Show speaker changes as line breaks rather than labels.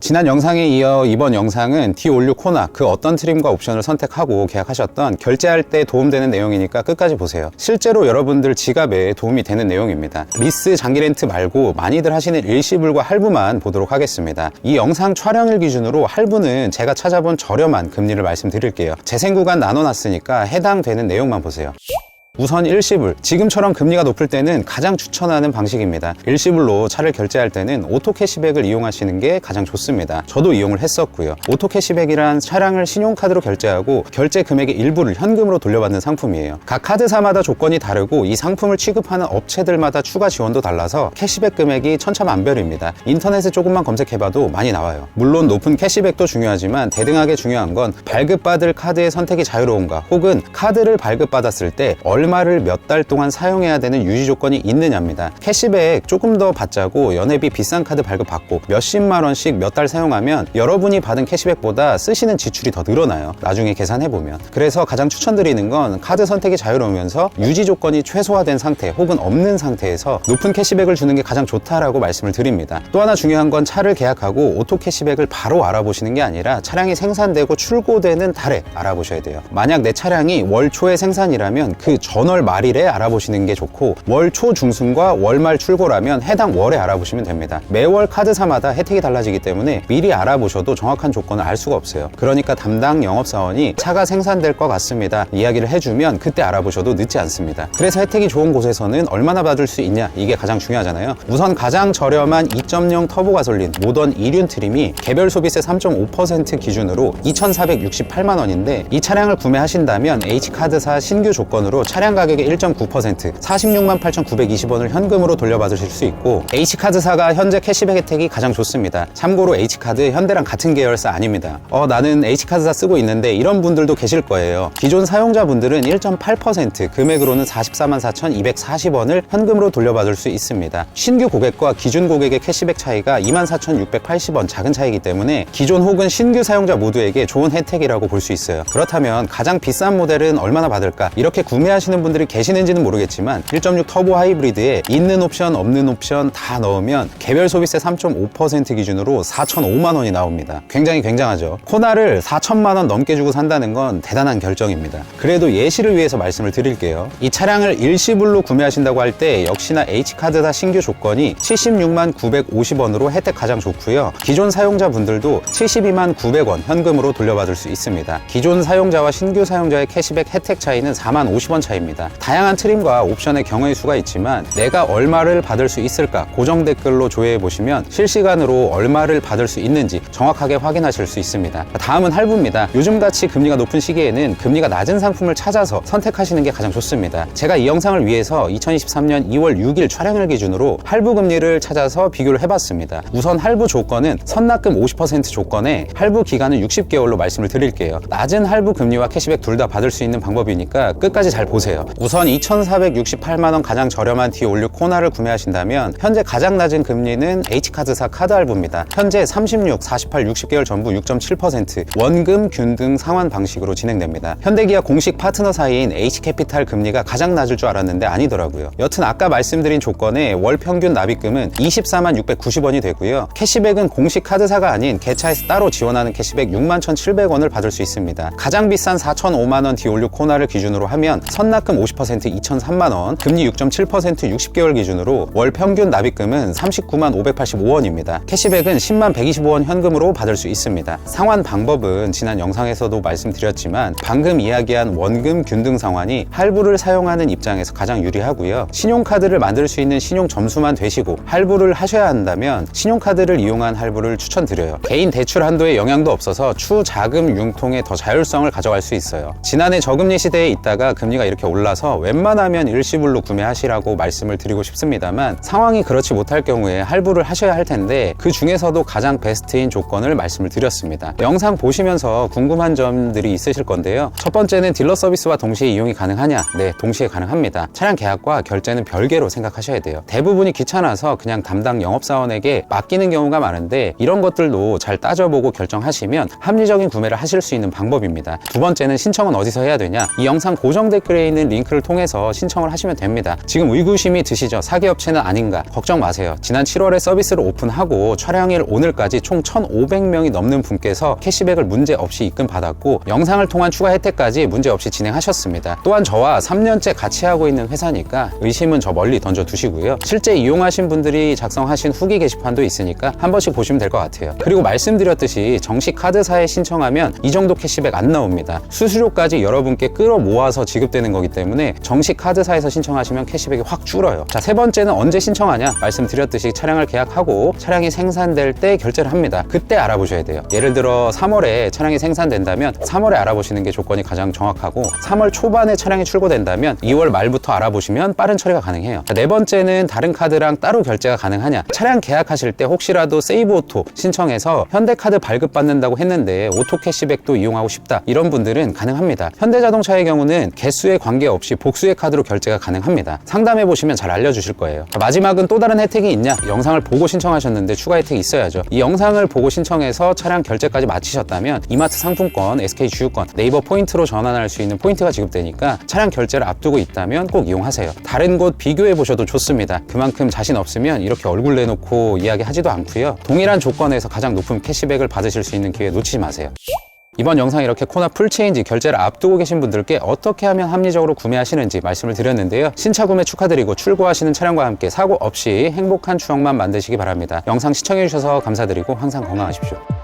지난 영상에 이어 이번 영상은 D56 코나 그 어떤 트림과 옵션을 선택하고 계약하셨던 결제할 때 도움되는 내용이니까 끝까지 보세요. 실제로 여러분들 지갑에 도움이 되는 내용입니다. 리스, 장기 렌트 말고 많이들 하시는 일시불과 할부만 보도록 하겠습니다. 이 영상 촬영일 기준으로 할부는 제가 찾아본 저렴한 금리를 말씀드릴게요. 재생구간 나눠놨으니까 해당되는 내용만 보세요. 우선 일시불, 지금처럼 금리가 높을 때는 가장 추천하는 방식입니다. 일시불로 차를 결제할 때는 오토 캐시백을 이용하시는 게 가장 좋습니다. 저도 이용을 했었고요. 오토 캐시백이란 차량을 신용카드로 결제하고 결제 금액의 일부를 현금으로 돌려받는 상품이에요. 각 카드사마다 조건이 다르고 이 상품을 취급하는 업체들마다 추가 지원도 달라서 캐시백 금액이 천차만별입니다. 인터넷에 조금만 검색해봐도 많이 나와요. 물론 높은 캐시백도 중요하지만 대등하게 중요한 건 발급받을 카드의 선택이 자유로운가, 혹은 카드를 발급받았을 때 얼마를 몇 달 동안 사용해야 되는 유지 조건이 있느냐입니다. 캐시백 조금 더 받자고 연회비 비싼 카드 발급받고 몇십만 원씩 몇 달 사용하면 여러분이 받은 캐시백보다 쓰시는 지출이 더 늘어나요. 나중에 계산해보면. 그래서 가장 추천드리는 건 카드 선택이 자유로우면서 유지 조건이 최소화된 상태 혹은 없는 상태에서 높은 캐시백을 주는 게 가장 좋다라고 말씀을 드립니다. 또 하나 중요한 건 차를 계약하고 오토 캐시백을 바로 알아보시는 게 아니라 차량이 생산되고 출고되는 달에 알아보셔야 돼요. 만약 내 차량이 월 초에 생산이라면 그 전월 말일에 알아보시는 게 좋고, 월 초 중순과 월말 출고라면 해당 월에 알아보시면 됩니다. 매월 카드사마다 혜택이 달라지기 때문에 미리 알아보셔도 정확한 조건을 알 수가 없어요. 그러니까 담당 영업사원이 차가 생산될 것 같습니다 이야기를 해주면 그때 알아보셔도 늦지 않습니다. 그래서 혜택이 좋은 곳에서는 얼마나 받을 수 있냐, 이게 가장 중요하잖아요. 우선 가장 저렴한 2.0 터보 가솔린 모던 2륜 트림이 개별 소비세 3.5% 기준으로 2,468만 원인데, 이 차량을 구매하신다면 H카드사 신규 조건으로 차량 가격의 1.9% 46만 8,920원을 현금으로 돌려받으실 수 있고, H카드사가 현재 캐시백 혜택이 가장 좋습니다. 참고로 H카드 현대랑 같은 계열사 아닙니다. 나는 H카드사 쓰고 있는데 이런 분들도 계실 거예요. 기존 사용자분들은 1.8% 금액으로는 44만 4,240원을 현금으로 돌려받을 수 있습니다. 신규 고객과 기존 고객의 캐시백 차이가 24,680원 작은 차이기 때문에 기존 혹은 신규 사용자 모두에게 좋은 혜택이라고 볼 수 있어요. 그렇다면 가장 비싼 모델은 얼마나 받을까? 이렇게 구매하시는 분들이 계시는지는 모르겠지만 1.6 터보 하이브리드에 있는 옵션 없는 옵션 다 넣으면 개별 소비세 3.5% 기준으로 4,005만 원이 나옵니다. 굉장히 굉장하죠. 코나를 4천만 원 넘게 주고 산다는 건 대단한 결정입니다. 그래도 예시를 위해서 말씀을 드릴게요. 이 차량을 일시불로 구매하신다고 할 때 역시나 H카드사 신규 조건이 76만 950원으로 혜택 가장 좋고요. 기존 사용자분들도 72만 900원 현금으로 돌려받을 수 있습니다. 기존 사용자와 신규 사용자의 캐시백 혜택 차이는 4만 50원 차이입니다. 다양한 트림과 옵션의 경우의 수가 있지만 내가 얼마를 받을 수 있을까 고정 댓글로 조회해 보시면 실시간으로 얼마를 받을 수 있는지 정확하게 확인하실 수 있습니다. 다음은 할부입니다. 요즘같이 금리가 높은 시기에는 금리가 낮은 상품을 찾아서 선택하시는 게 가장 좋습니다. 제가 이 영상을 위해서 2023년 2월 6일 촬영일 기준으로 할부 금리를 찾아서 비교를 해봤습니다. 우선 할부 조건은 선납금 50% 조건에 할부 기간은 60개월로 말씀을 드릴게요. 낮은 할부 금리와 캐시백 둘 다 받을 수 있는 방법이니까 끝까지 잘 보세요. 우선 2,468만 원 가장 저렴한 D56 코나를 구매하신다면 현재 가장 낮은 금리는 H카드사 카드 할부입니다. 현재 36, 48, 60개월 전부 6.7% 원금 균등 상환 방식으로 진행됩니다. 현대기아 공식 파트너사인 H캐피탈 금리가 가장 낮을 줄 알았는데 아니더라고요. 여튼 아까 말씀드린 조건에 월 평균 납입금은 24만 690원이 되고요. 캐시백은 공식 카드사가 아닌 개차에서 따로 지원하는 캐시백 6만 1,700원을 받을 수 있습니다. 가장 비싼 4,005만 원 D56 코나를 기준으로 하면 선납금 50% 2,003만 원, 금리 6.7% 60개월 기준으로 월 평균 납입금은 39만 585원입니다. 캐시백은 10만 125원 현금으로 받을 수 있습니다. 상환 방법은 지난 영상에서도 말씀드렸지만 방금 이야기한 원금 균등 상환이 할부를 사용하는 입장에서 가장 유리하고요. 신용카드를 만들 수 있는 신용 점수만 되시고 할부를 하셔야 한다면 신용카드를 이용한 할부를 추천드려요. 개인 대출 한도에 영향도 없어서 추자금 융통의 더 자율성을 가져갈 수 있어요. 지난해 저금리 시대에 있다가 금리가 이렇게 올라서 웬만하면 일시불로 구매하시라고 말씀을 드리고 싶습니다만 상황이 그렇지 못할 경우에 할부를 하셔야 할 텐데 그 중에서도 가장 베스트인 조건을 말씀을 드렸습니다. 영상 보시면서 궁금한 점들이 있으실 건데요. 첫 번째는 딜러 서비스와 동시에 이용이 가능하냐? 네, 동시에 가능합니다. 차량 계약과 결제는 별개로 생각하셔야 돼요. 대부분이 귀찮아서 그냥 담당 영업사원에게 맡기는 경우가 많은데 이런 것들도 잘 따져보고 결정하시면 합리적인 구매를 하실 수 있는 방법입니다. 두 번째는 신청은 어디서 해야 되냐? 이 영상 고정 댓글에 있는 있는 링크를 통해서 신청을 하시면 됩니다. 지금 의구심이 드시죠? 사기업체는 아닌가? 걱정 마세요. 지난 7월에 서비스를 오픈하고 촬영일 오늘까지 총 1,500명이 넘는 분께서 캐시백을 문제없이 입금받았고 영상을 통한 추가 혜택까지 문제없이 진행하셨습니다. 또한 저와 3년째 같이 하고 있는 회사니까 의심은 저 멀리 던져두시고요. 실제 이용하신 분들이 작성하신 후기 게시판도 있으니까 한 번씩 보시면 될 것 같아요. 그리고 말씀드렸듯이 정식 카드사에 신청하면 이 정도 캐시백 안 나옵니다. 수수료까지 여러분께 끌어 모아서 지급되는 거기 때문에 정식 카드사에서 신청하시면 캐시백이 확 줄어요. 자, 세 번째는 언제 신청하냐? 말씀드렸듯이 차량을 계약하고 차량이 생산될 때 결제를 합니다. 그때 알아보셔야 돼요. 예를 들어 3월에 차량이 생산된다면 3월에 알아보시는 게 조건이 가장 정확하고 3월 초반에 차량이 출고된다면 2월 말부터 알아보시면 빠른 처리가 가능해요. 자, 네 번째는 다른 카드랑 따로 결제가 가능하냐? 차량 계약하실 때 혹시라도 세이브 오토 신청해서 현대카드 발급받는다고 했는데 오토 캐시백도 이용하고 싶다, 이런 분들은 가능합니다. 현대자동차의 경우는 개수에 관계없이 복수의 카드로 결제가 가능합니다. 상담해 보시면 잘 알려주실 거예요. 자, 마지막은 또 다른 혜택이 있냐? 영상을 보고 신청하셨는데 추가 혜택이 있어야죠. 이 영상을 보고 신청해서 차량 결제까지 마치셨다면 이마트 상품권, SK 주유권, 네이버 포인트로 전환할 수 있는 포인트가 지급되니까 차량 결제를 앞두고 있다면 꼭 이용하세요. 다른 곳 비교해 보셔도 좋습니다. 그만큼 자신 없으면 이렇게 얼굴 내놓고 이야기하지도 않고요. 동일한 조건에서 가장 높은 캐시백을 받으실 수 있는 기회 놓치지 마세요. 이번 영상 이렇게 코나 풀체인지 결제를 앞두고 계신 분들께 어떻게 하면 합리적으로 구매하시는지 말씀을 드렸는데요. 신차 구매 축하드리고 출고하시는 차량과 함께 사고 없이 행복한 추억만 만드시기 바랍니다. 영상 시청해주셔서 감사드리고 항상 건강하십시오.